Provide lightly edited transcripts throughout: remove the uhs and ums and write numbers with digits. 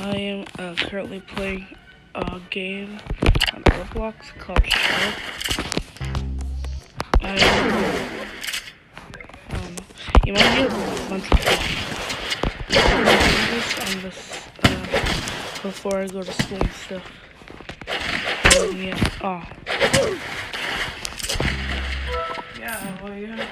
I am currently playing a game on Roblox called Shark. You might hear a bunch of this on this before I go to school and stuff. Yeah. Oh. Yeah. Well, you have to.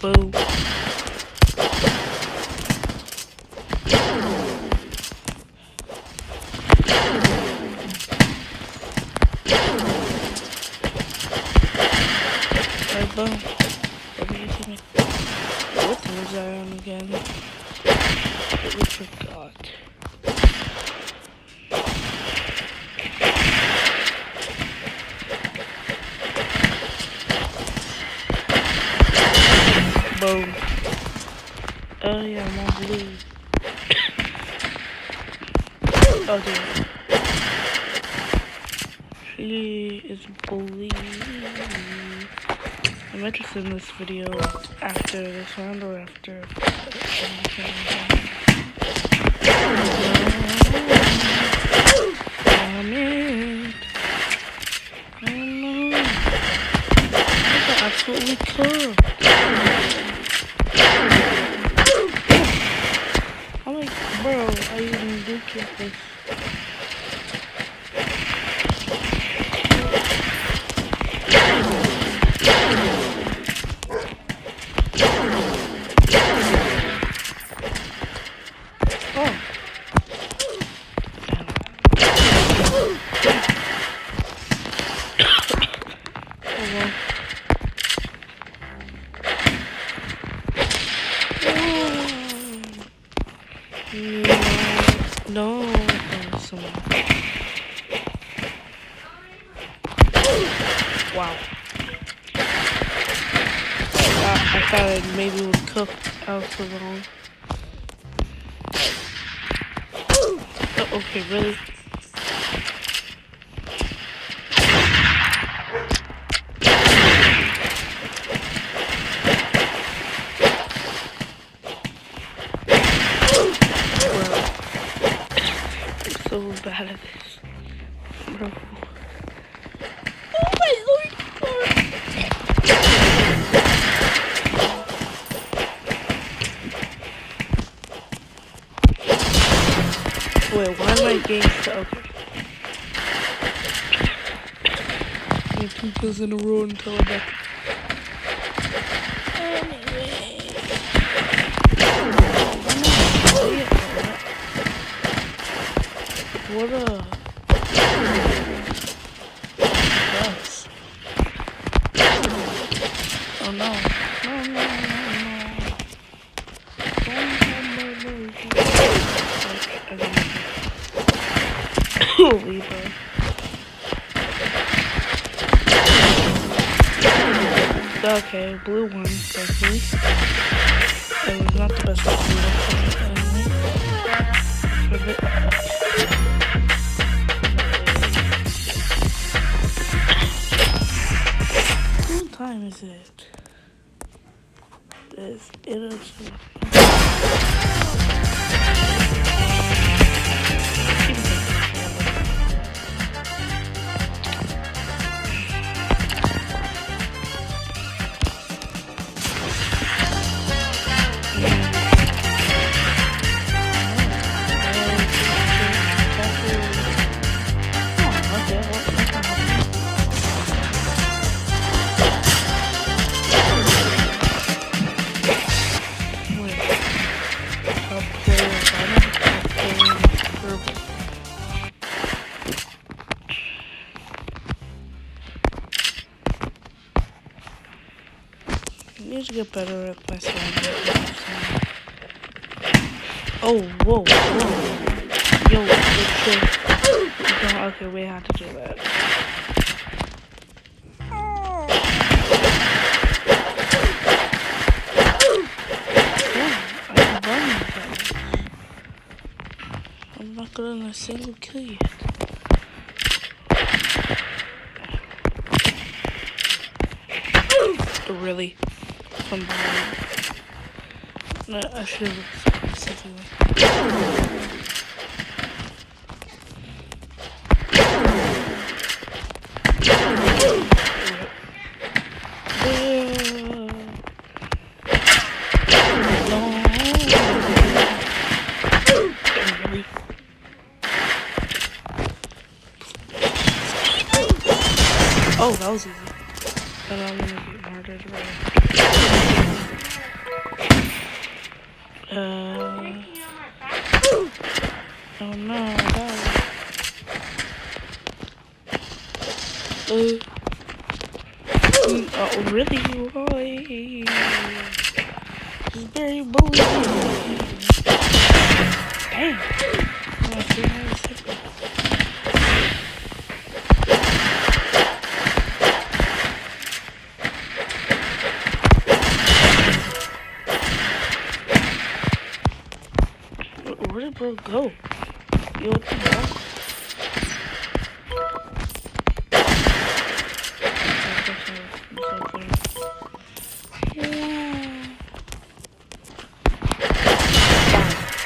Boom. Right, boom. What do you see me? What was I on again? We forgot. Boom. Oh yeah, I'm on blue. Oh dear. She is blue. I'm interested in this video after this round or after. Damn it. I don't know. I got absolutely cooked. I'm like, bro, I even do get this. No, wow. I thought it maybe would cook. I was so wrong. Oh, okay, really? Bro, I'm so bad at this, bro. Oh my lord! Wait, why am I getting so okay? I need 2 kills in a row until I'm back. Anyway. What a... Yes. Oh no. No, no, no, no. Holy bro. Okay, blue one, definitely. It was not the best what time is it? It is. I need to get better at my sound. Oh, whoa, whoa. Yo, okay, we have to do that. I'm not gonna single kill you. Oh, really? From behind. No, I should have specifically. Oh, that was easy. But I'm gonna get murdered right. Oh no, oh really, Roy? He's very bully. Dang. Oh, I feel like where did bro go? Yo, what the hell?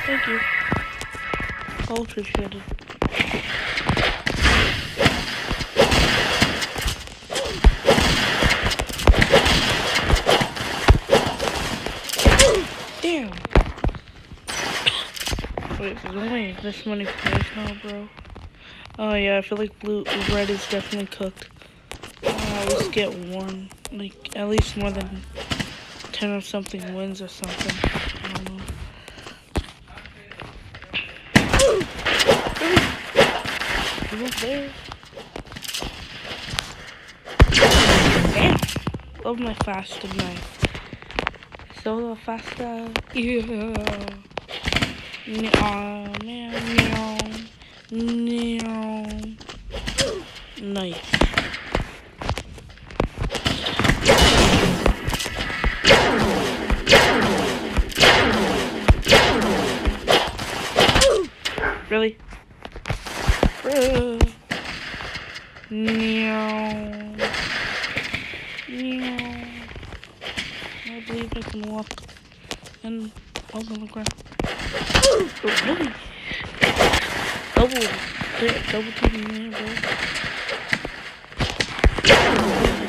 Thank you. All appreciated. Damn. Wait, there's only this many players now, bro. Oh yeah, I feel like red is definitely cooked. Let's get one, like at least more than 10 or something wins or something. I don't know. He was there. Damn. Love my faster knife. So faster. Yeah. Nice. Really? I believe I can walk and hold on the ground. Oh, really? Double teaming me, bro.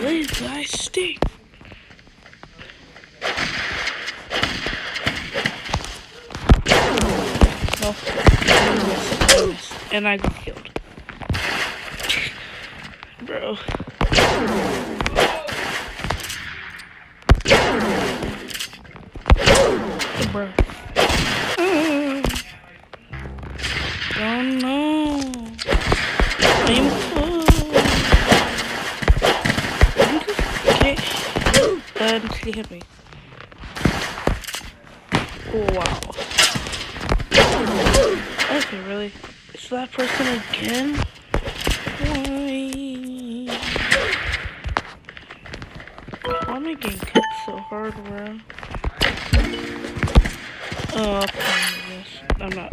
These guys stink. No. And I got killed. Bro. Bro. Oh no. I'm full. She hit me. Wow. Okay, really? It's that person again? Why am I getting cut so hard, bro? Oh, I'm not.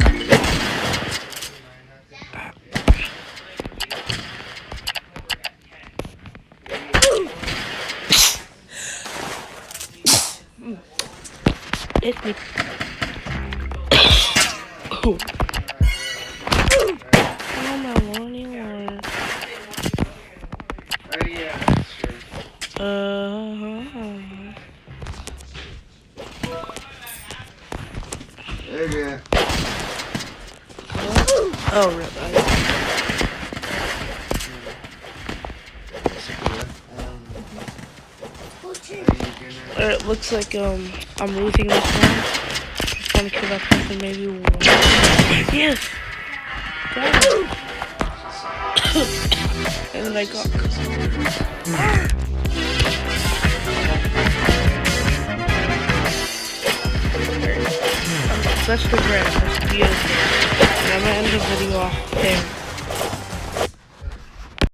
It's me. Oh my lordy lord. Oh yeah, that's true. Hey man. Oh, rip. It looks like I'm losing this one. Just want to kill that person maybe one. Yes! Got it. And then I got... That's the grand. That's beautiful. And I'm gonna end the video off there.